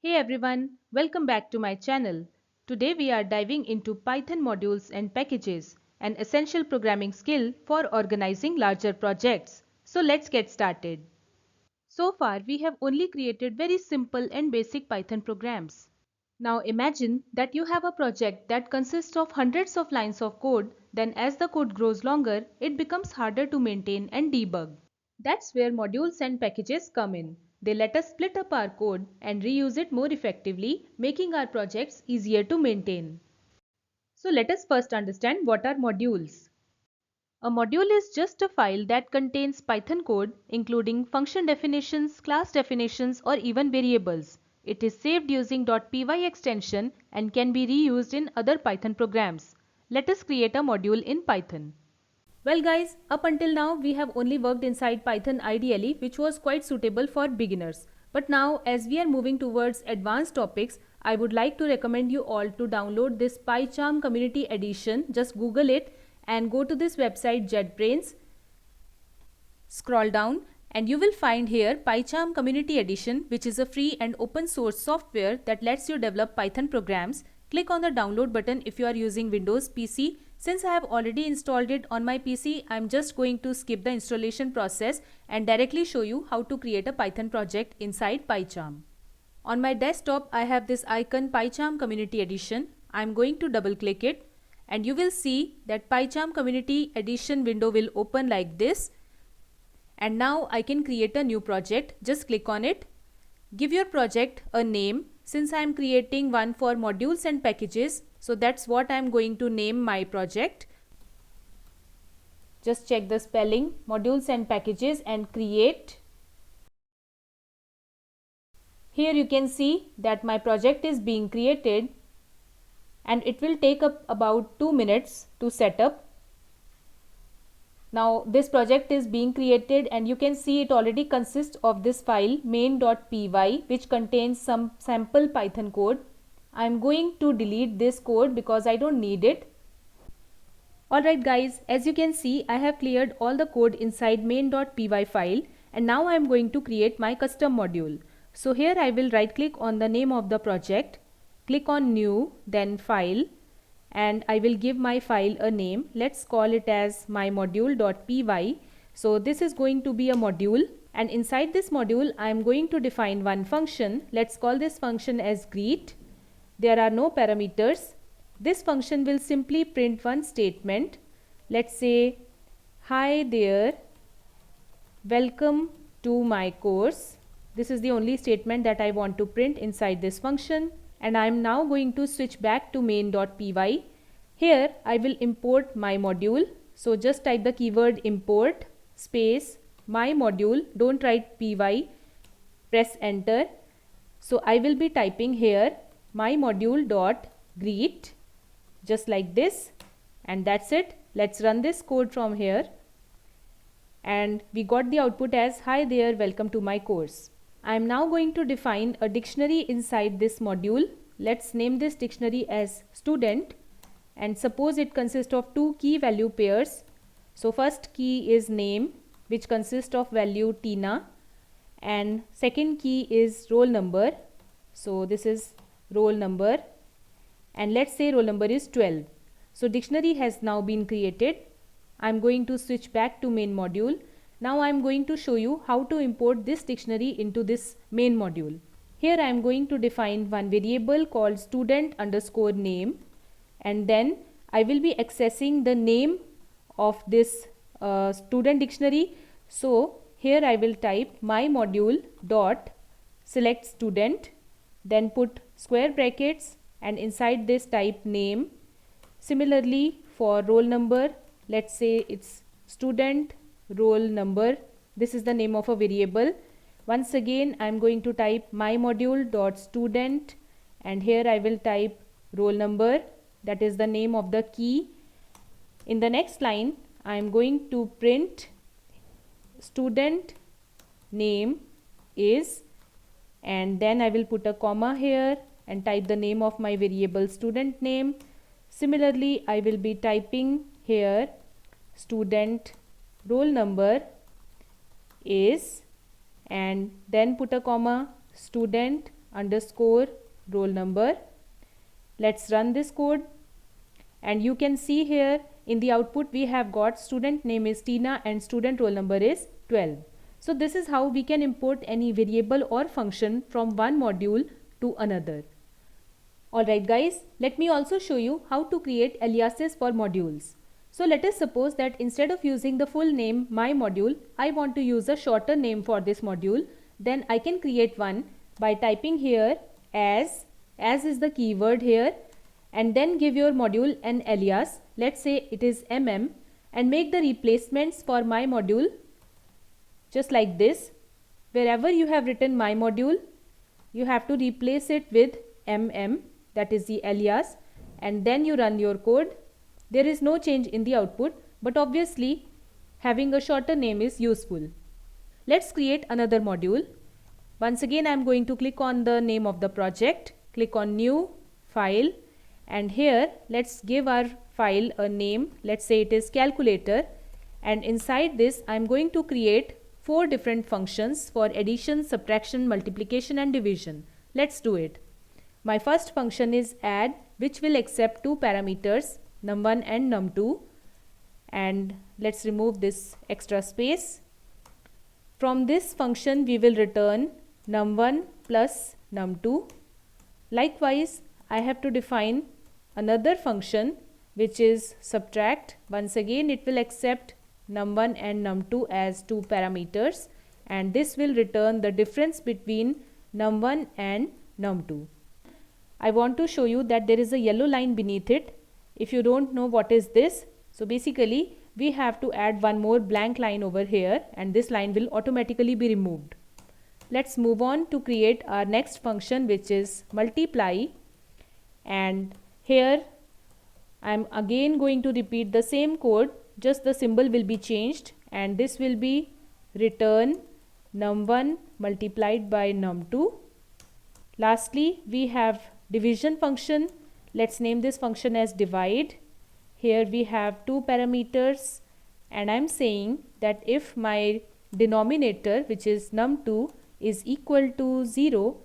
Hey everyone, welcome back to my channel. Today we are diving into Python modules and packages, an essential programming skill for organizing larger projects. So let's get started. So far we have only created very simple and basic Python programs. Now imagine that you have a project that consists of hundreds of lines of code, then as the code grows longer, it becomes harder to maintain and debug. That's where modules and packages come in. They let us split up our code and reuse it more effectively, making our projects easier to maintain. So let us first understand what are modules. A module is just a file that contains Python code, including function definitions, class definitions, or even variables. It is saved using .py extension and can be reused in other Python programs. Let us create a module in Python. Well guys, up until now we have only worked inside Python ideally, which was quite suitable for beginners. But now as we are moving towards advanced topics, I would like to recommend you all to download this PyCharm Community Edition. Just Google it and go to this website JetBrains. Scroll down and you will find here PyCharm Community Edition, which is a free and open source software that lets you develop Python programs. Click on the download button if you are using Windows PC. Since I have already installed it on my PC, I am just going to skip the installation process and directly show you how to create a Python project inside PyCharm. On my desktop, I have this icon PyCharm Community Edition. I am going to double click it and you will see that PyCharm Community Edition window will open like this. And now I can create a new project. Just click on it. Give your project a name. Since I am creating one for modules and packages, so that's what I am going to name my project. Just check the spelling, modules and packages, and create. Here you can see that my project is being created and it will take up about 2 minutes to set up. Now this project is being created and you can see it already consists of this file main.py, which contains some sample Python code. I am going to delete this code because I don't need it. Alright guys, as you can see, I have cleared all the code inside main.py file and now I am going to create my custom module. So here I will right click on the name of the project, click on new, then file, and I will give my file a name. Let's call it as my module.py. So this is going to be a module and inside this module I am going to define one function. Let's call this function as greet. There are no parameters. This function will simply print one statement. Let's say, hi there, welcome to my course. This is the only statement that I want to print inside this function. And I am now going to switch back to main.py. Here I will import my module. So just type the keyword import space my module. Don't write py. Press enter. So I will be typing here my module dot greet, just like this, and that's it. Let's run this code from here. And we got the output as hi there, welcome to my course. I am now going to define a dictionary inside this module. Let's name this dictionary as student and suppose it consists of two key value pairs. So first key is name, which consists of value Tina, and second key is roll number. So this is roll number and let's say roll number is 12. So dictionary has now been created. I'm going to switch back to main module. Now I'm going to show you how to import this dictionary into this main module. Here I am going to define one variable called student underscore name, and then I will be accessing the name of this student dictionary. So here I will type my module dot select student, then put square brackets and inside this type name. Similarly for roll number, let's say it's student roll number. This is the name of a variable. Once again I am going to type my module dot student and here I will type roll number, that is the name of the key. In the next line I am going to print student name is, and then I will put a comma here and type the name of my variable student name. Similarly I will be typing here student roll number is, and then put a comma student underscore roll number. Let's run this code, and you can see here in the output we have got student name is Tina and student roll number is 12. So this is how we can import any variable or function from one module to another. Alright guys, let me also show you how to create aliases for modules. So let us suppose that instead of using the full name my module, I want to use a shorter name for this module. Then I can create one by typing here as is the keyword here, and then give your module an alias. Let's say it is and make the replacements for my module just like this. Wherever you have written my module, you have to replace it with that is the alias, and then you run your code. There is no change in the output, but obviously having a shorter name is useful. Let's create another module. Once again, I am going to click on the name of the project, click on new file, and here let's give our file a name. Let's say it is calculator, and inside this I am going to create 4 different functions for addition, subtraction, multiplication and division. Let's do it. My first function is add, which will accept 2 parameters, num1 and num2, and let's remove this extra space. From this function we will return num1 plus num2. Likewise, I have to define another function which is subtract. Once again it will accept num1 and num2 as 2 parameters, and this will return the difference between num1 and num2. I want to show you that there is a yellow line beneath it. If you don't know what is this, so basically we have to add one more blank line over here, and this line will automatically be removed. Let's move on to create our next function, which is multiply, and here I am again going to repeat the same code, just the symbol will be changed, and this will be return num1 multiplied by num2. Lastly, we have division function. Let's name this function as divide. Here we have 2 parameters, and I am saying that if my denominator, which is num2, is equal to 0,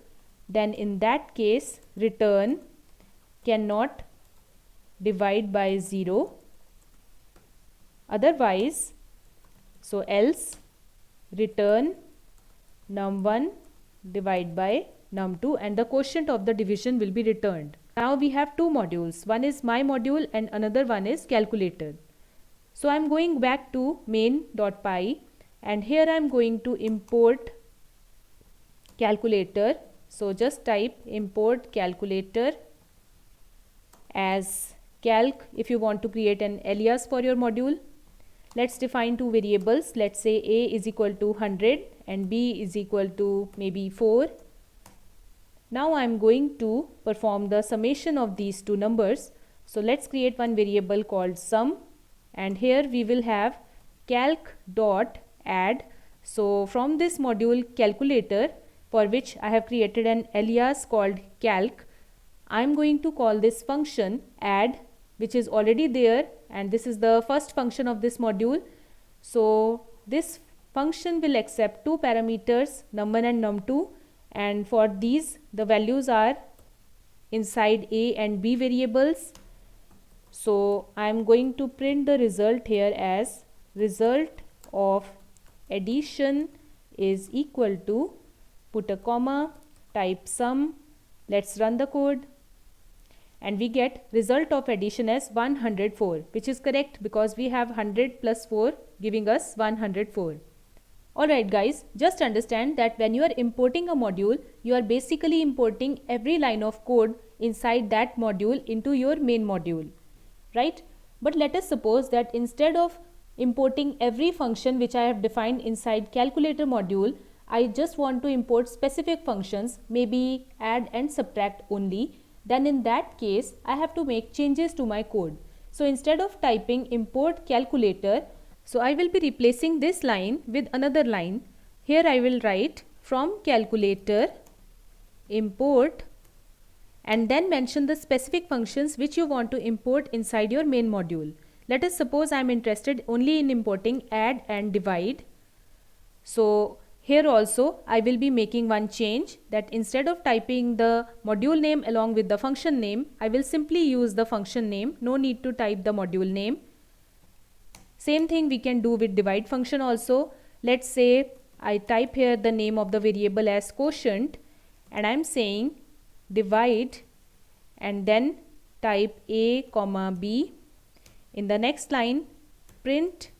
then in that case return cannot divide by 0. Otherwise, so else return num1 divide by num2, and the quotient of the division will be returned. Now we have 2 modules. One is my module and another one is calculator. So I am going back to main.py, and here I am going to import calculator. So just type import calculator as calc if you want to create an alias for your module. Let's define 2 variables. Let's say a is equal to 100 and b is equal to maybe 4. Now I am going to perform the summation of these 2 numbers. So let's create one variable called sum, and here we will have calc dot add. So from this module calculator, for which I have created an alias called calc, I am going to call this function add, which is already there, and this is the first function of this module. So this function will accept 2 parameters, num1 and num2, and for these the values are inside a and b variables. So I am going to print the result here as result of addition is equal to, put a comma, type sum, let's run the code, and we get result of addition as 104, which is correct because we have 100 plus 4 giving us 104. Alright guys, just understand that when you are importing a module, you are basically importing every line of code inside that module into your main module, right? But let us suppose that instead of importing every function which I have defined inside calculator module, I just want to import specific functions, maybe add and subtract only. Then in that case, I have to make changes to my code. So instead of typing import calculator, so I will be replacing this line with another line. Here I will write from calculator import, and then mention the specific functions which you want to import inside your main module. Let us suppose I am interested only in importing add and divide. So Here also I will be making one change, that instead of typing the module name along with the function name, I will simply use the function name. No need to type the module name. Same thing we can do with divide function also. Let's say I type here the name of the variable as quotient, and I'm saying divide and then type a comma b. In the next line, print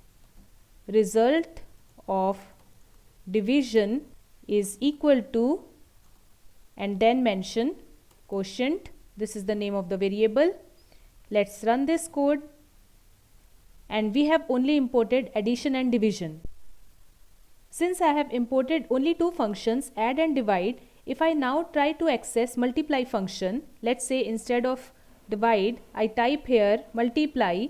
result of division is equal to, and then mention quotient. This is the name of the variable. Let's run this code, and we have only imported addition and division. Since I have imported only two functions, add and divide, if I now try to access multiply function, let's say instead of divide I type here multiply,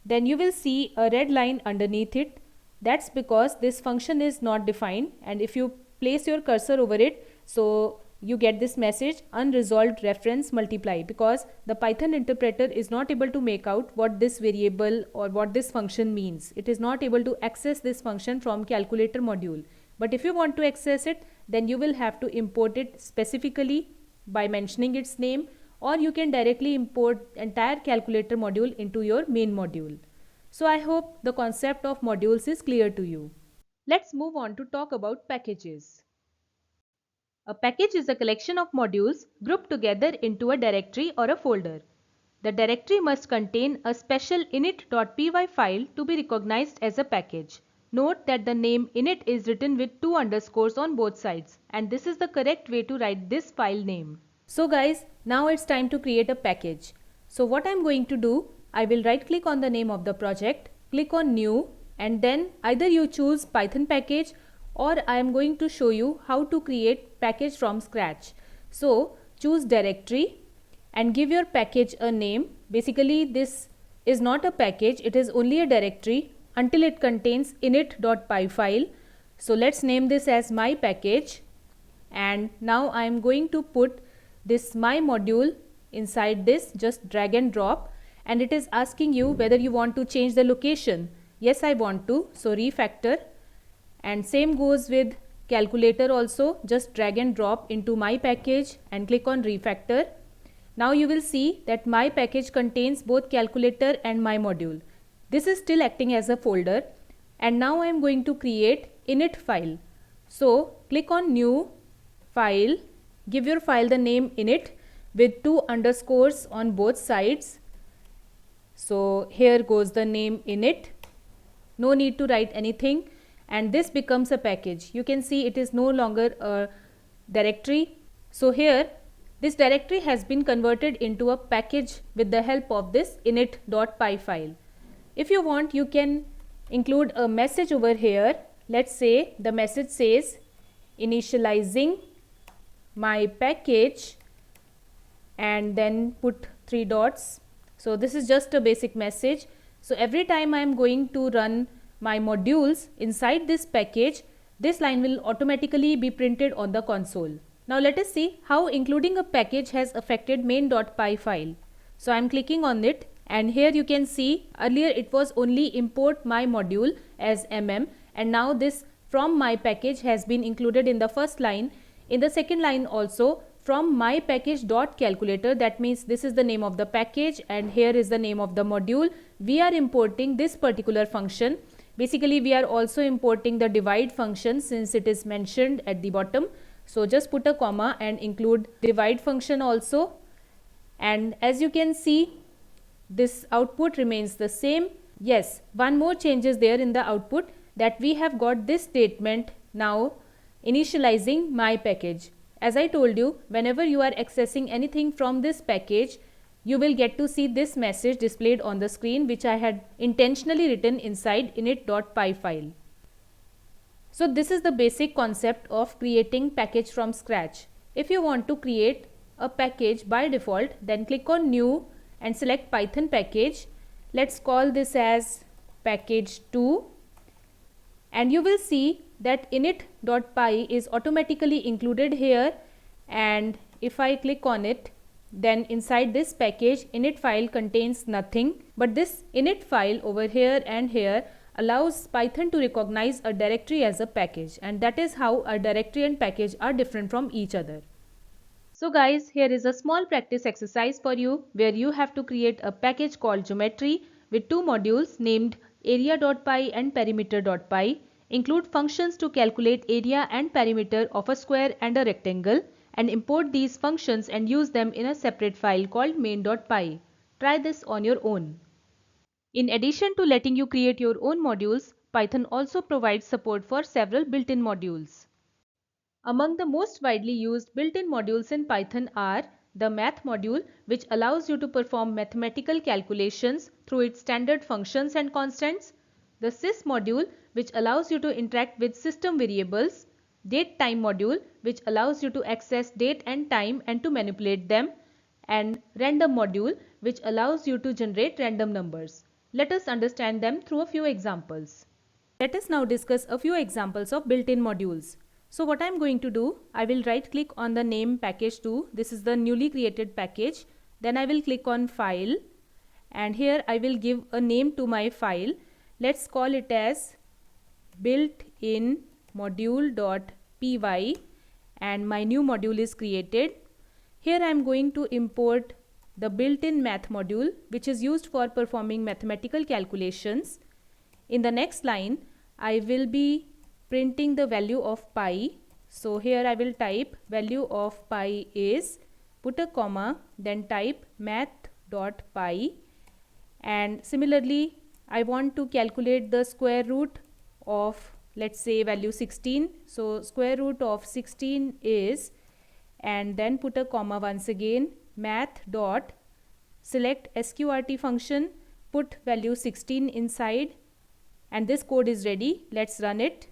then you will see a red line underneath it. That's because this function is not defined, and if you place your cursor over it, so you get this message unresolved reference multiply, because the Python interpreter is not able to make out what this variable or what this function means. It is not able to access this function from calculator module. But if you want to access it, then you will have to import it specifically by mentioning its name, or you can directly import entire calculator module into your main module. So I hope the concept of modules is clear to you. Let's move on to talk about packages. A package is a collection of modules grouped together into a directory or a folder. The directory must contain a special init.py file to be recognized as a package. Note that the name init is written with 2 underscores on both sides, and this is the correct way to write this file name. So guys, now it's time to create a package. So what I'm going to do, I will right click on the name of the project, click on new, and then either you choose Python package, or I am going to show you how to create package from scratch. So choose directory and give your package a name. Basically this is not a package, it is only a directory until it contains init.py file. So let's name this as my package, and now I am going to put this my module inside this, just drag and drop, and it is asking you whether you want to change the location. Yes, I want to, so refactor. And same goes with calculator also, just drag and drop into my package and click on refactor. Now you will see that my package contains both calculator and my module. This is still acting as a folder, and now I am going to create init file. So click on new file, give your file the name init with 2 underscores on both sides. So here goes the name init. No need to write anything, and this becomes a package. You can see it is no longer a directory. So here this directory has been converted into a package with the help of this init.py file. If you want, you can include a message over here. Let's say the message says initializing my package and then put 3 dots. So this is just a basic message. So every time I am going to run my modules inside this package, this line will automatically be printed on the console. Now let us see how including a package has affected main.py file. So I am clicking on it, and here you can see earlier it was only import my module as and now this from my package has been included in the first line. In the second line also, from my package.calculator, that means this is the name of the package and here is the name of the module. We are importing this particular function. Basically we are also importing the divide function since it is mentioned at the bottom. So just put a comma and include divide function also, and as you can see this output remains the same. Yes, one more change is there in the output, that we have got this statement now initializing my package. As I told you, whenever you are accessing anything from this package, you will get to see this message displayed on the screen, which I had intentionally written inside init.py file. So this is the basic concept of creating package from scratch. If you want to create a package by default, then click on new and select Python package. Let's call this as package 2, and you will see that init.py is automatically included here, and if I click on it, then inside this package init file contains nothing, but this init file over here and here allows Python to recognize a directory as a package, and that is how a directory and package are different from each other. So guys, here is a small practice exercise for you where you have to create a package called geometry with two modules named area.py and perimeter.py. Include functions to calculate area and perimeter of a square and a rectangle, and import these functions and use them in a separate file called main.py. Try this on your own. In addition to letting you create your own modules, Python also provides support for several built-in modules. Among the most widely used built-in modules in Python are the math module, which allows you to perform mathematical calculations through its standard functions and constants, the sys module, which allows you to interact with system variables, datetime module, which allows you to access date and time and to manipulate them, and random module, which allows you to generate random numbers. Let us understand them through a few examples. Let us now discuss a few examples of built-in modules. So what I am going to do, I will right click on the name package2. This is the newly created package. Then I will click on file, and here I will give a name to my file. Let's call it as built-in module.py, and my new module is created. Here I am going to import the built-in math module, which is used for performing mathematical calculations. In the next line, I will be printing the value of pi. So here I will type value of pi is, put a comma, then type math.py, and similarly I want to calculate the square root of, let's say, value 16. So square root of 16 is, and then put a comma once again, math dot select sqrt function, put value 16 inside, and this code is ready. Let's run it,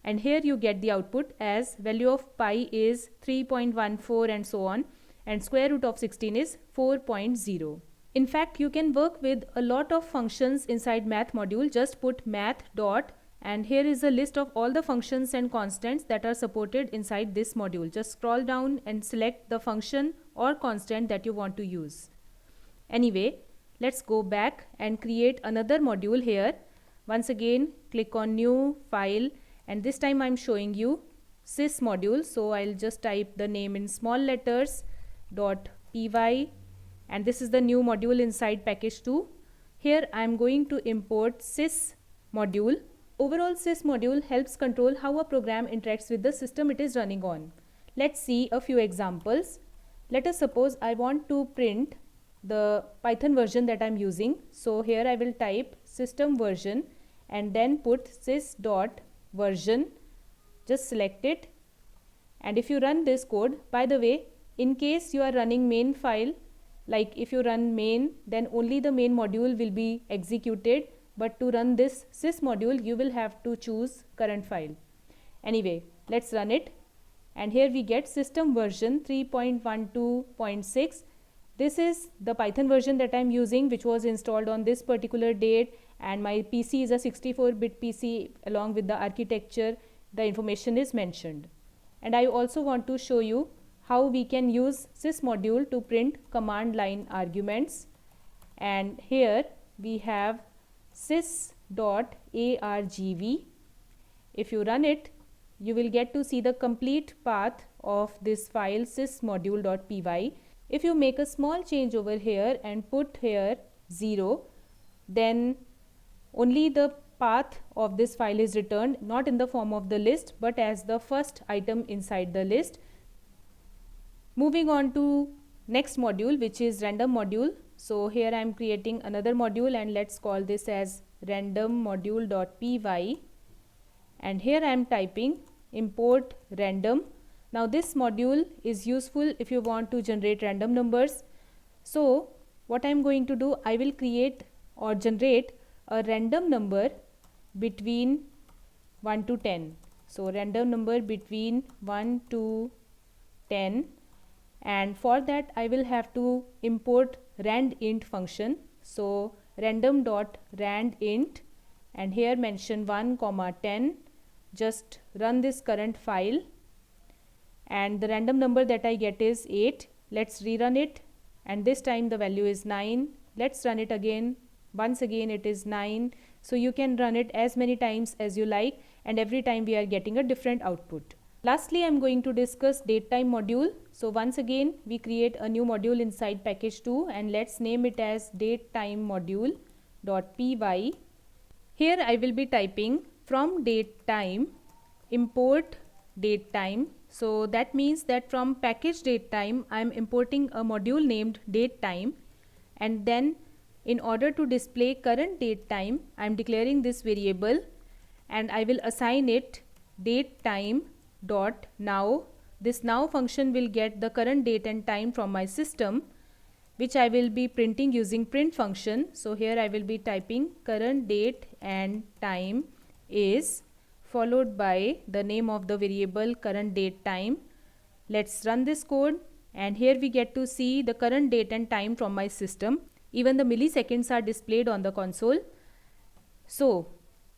and here you get the output as value of pi is 3.14 and so on, and square root of 16 is 4.0. In fact, you can work with a lot of functions inside math module. Just put math dot, and here is a list of all the functions and constants that are supported inside this module. Just scroll down and select the function or constant that you want to use. Anyway, let's go back and create another module here. Once again, click on new file, and this time I'm showing you sys module. So I'll just type the name in small letters .py, and this is the new module inside package 2. Here I'm going to import sys module. Overall, sys module helps control how a program interacts with the system it is running on. Let's see a few examples. Let us suppose I want to print the Python version that I'm using. So here I will type system version and then put sys.version. Just select it, and if you run this code, by the way, in case you are running main file, like if you run main, then only the main module will be executed, but to run this sys module you will have to choose current file. Anyway, let's run it, and here we get system version 3.12.6. This is the Python version that I'm using, which was installed on this particular date, and my PC is a 64-bit PC. Along with the architecture, the information is mentioned. And I also want to show you how we can use sys module to print command line arguments. And here we have sys.argv. If you run it, you will get to see the complete path of this file sysmodule.py. If you make a small change over here and put here 0, then only the path of this file is returned, not in the form of the list, but as the first item inside the list. Moving on to next module, which is random module. So here I am creating another module, and let's call this as random module.py, and here I am typing import random. Now this module is useful if you want to generate random numbers. So what I am going to do, I will create or generate a random number between 1 to 10. So random number between 1 to 10, and for that I will have to import randint function. So random.randint, and here mention 1 comma 10. Just run this current file, and the random number that I get is 8. Let's rerun it, and this time the value is 9. Let's run it again. Once again it is 9. So you can run it as many times as you like, and every time we are getting a different output. Lastly, I'm going to discuss datetime module. So once again, we create a new module inside package 2 and let's name it as datetime module.py. Here I will be typing from datetime import datetime. So that means that from package datetime I am importing a module named datetime, and then in order to display current datetime I am declaring this variable and I will assign it datetime dot now. This now function will get the current date and time from my system, which I will be printing using print function. So here I will be typing current date and time is followed by the name of the variable current date time. Let's run this code, and here we get to see the current date and time from my system. Even the milliseconds are displayed on the console. So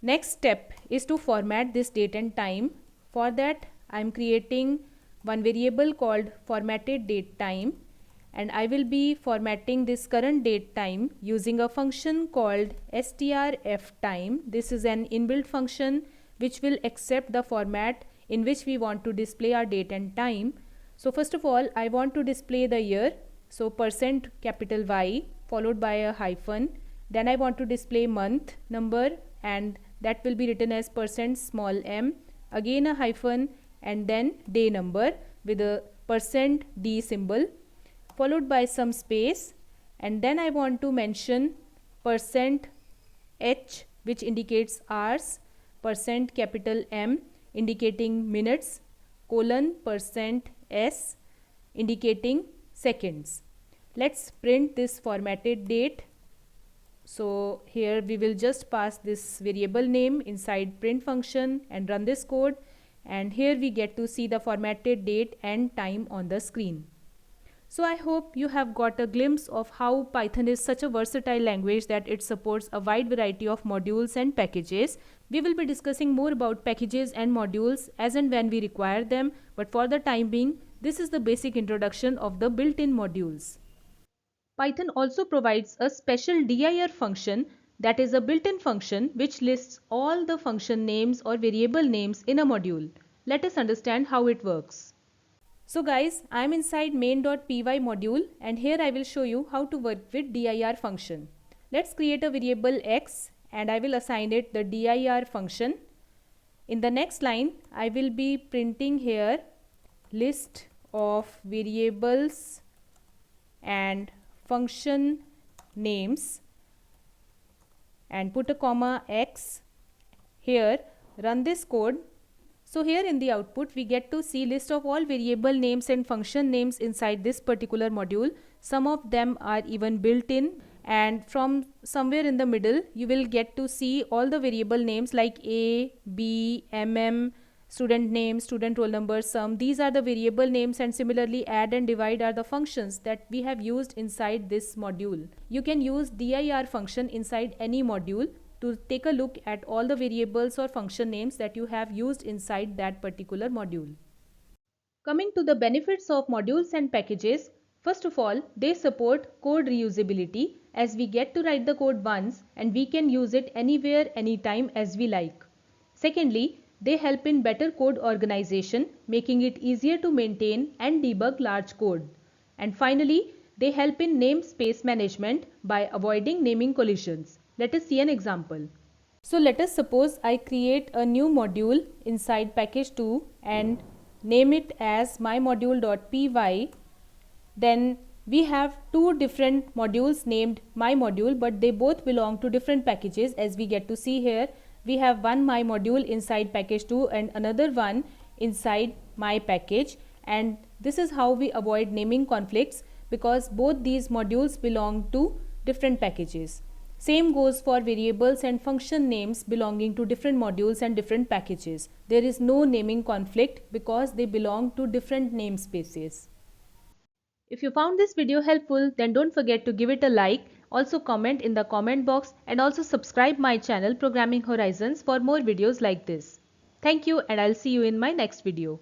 next step is to format this date and time. For that I am creating one variable called formatted date time, and I will be formatting this current date time using a function called strftime. This is an inbuilt function which will accept the format in which we want to display our date and time. So first of all, I want to display the year, so %Y followed by a hyphen. Then I want to display month number, and that will be written as %m, again a hyphen, and then day number with a %d symbol followed by some space. And then I want to mention %h, which indicates hours, %M indicating minutes, colon %s indicating seconds. Let's print this formatted date. So here we will just pass this variable name inside print function and run this code, and here we get to see the formatted date and time on the screen. So I hope you have got a glimpse of how Python is such a versatile language that it supports a wide variety of modules and packages. We will be discussing more about packages and modules as and when we require them, but for the time being, this is the basic introduction of the built-in modules. Python also provides a special dir function, that is a built-in function which lists all the function names or variable names in a module. Let us understand how it works. So guys, I am inside main.py module, and here I will show you how to work with dir function. Let's create a variable x and I will assign it the dir function. In the next line, I will be printing here list of variables and function names and put a comma x. Here run this code. So here in the output we get to see list of all variable names and function names inside this particular module. Some of them are even built in, and from somewhere in the middle you will get to see all the variable names like a, b, student name, student roll number, sum. These are the variable names, and similarly add and divide are the functions that we have used inside this module. You can use dir function inside any module to take a look at all the variables or function names that you have used inside that particular module. Coming to the benefits of modules and packages, first of all, they support code reusability, as we get to write the code once and we can use it anywhere, anytime as we like. Secondly, they help in better code organization, making it easier to maintain and debug large code. And finally, they help in namespace management by avoiding naming collisions. Let us see an example. So let us suppose I create a new module inside package 2 and name it as mymodule.py. Then we have two different modules named mymodule, but they both belong to different packages. As we get to see here, we have one mymodule inside package 2 and another one inside my package, and this is how we avoid naming conflicts, because both these modules belong to different packages. Same goes for variables and function names belonging to different modules and different packages. There is no naming conflict because they belong to different namespaces. If you found this video helpful, then don't forget to give it a like, also comment in the comment box, and also subscribe my channel Programming Horizons for more videos like this. Thank you, and I'll see you in my next video.